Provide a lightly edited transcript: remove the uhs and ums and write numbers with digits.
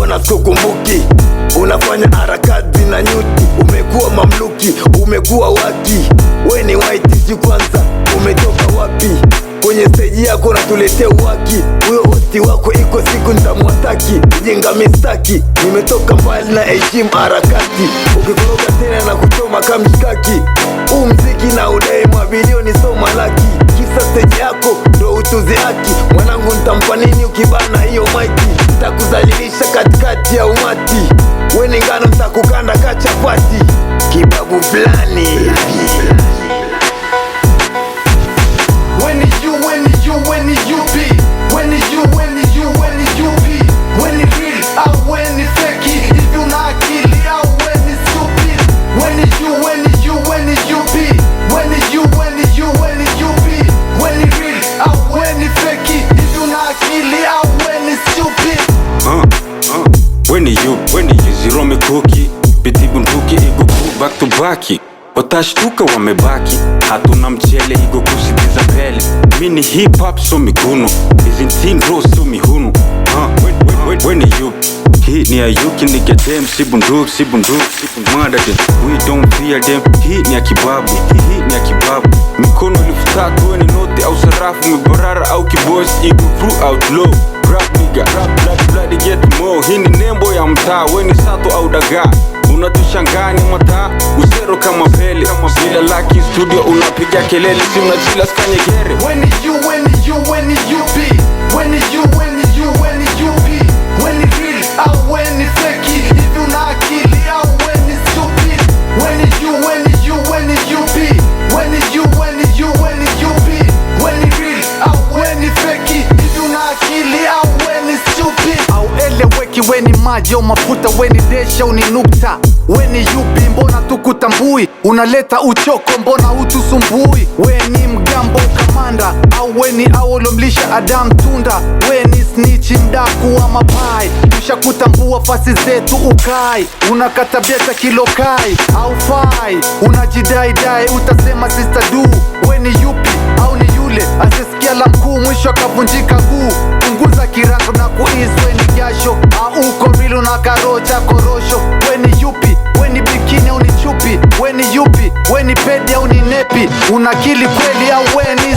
mbona sikukumbuki? Unafanya harakati na nyuti, umekuwa mamluki, umekuwa waki. We ni white si kwanza, umetoka wapi? Kwenye stage yako natuletea uwaki. Huyo hosti wako iko siku nitamwataki. Jenga mistaki, nimetoka mbali na heshima harakati. Ukikoroga tena na kuchoma kamshikaki. Mziki na udai mabilioni soma laki. Kisa stage yako ndo utuzi haki. Mwanangu nitampa nini ukibana hiyo maiki? Nitakuzalilisha katikati ya umati. We ni ngano nitakukanda kachapati. Kibabu fulani. When you zero me cookie Piti bunduki igo ku back to baki. Watashtuka wamebaki. Hatuna mchele igo kusitiza pele. Mini hip hop so miguno. Izintin rose so mihunu. When you hii ni ayuki nigga dem. Si bunduki, si bunduki, si murder them. We don't fear them. Hii ni ya kibabu, hii ni ya kibabu. Mikono ilifutatu weni note au sarafu. Mibarara au kibosi igo crew outlaw. Rap nigga, rap bloody get more. Hii ni nembo ya mtaa, weni sato au dagaa. Unatushangani mataa, usero kama pele. Bila laki studio unapiga kelele. Si unachila skanyegere. When you be When it real au when it fake. Hivi una akili au when it stupid. When you be When it real au when it fake. Hivi una akili au when it stupid. Au eleweki weni maji au mafuta. Weni desha uninukta. Weni yupi mbona tukutambui? Unaleta uchoko mbona utusumbui? Weni mgambo kamanda au weni awolomlisha Adam Tunda? Weni snitchi mdaku wa mapai. Tushakutambua fasi zetu ukai. Unakatabeta kilokai au fai. Unajidai utasema sister du. Weni yupi au ni yule asisikia la mkuu mwisho akavunjika guu? Punguza kirango na kuiswe ni jasho. Au uko real unakarocha korosho? Weni yupi? Weni bikini au ni chupi? Weni yupi? Weni pedi au ni nepi? Unakili kweli au weni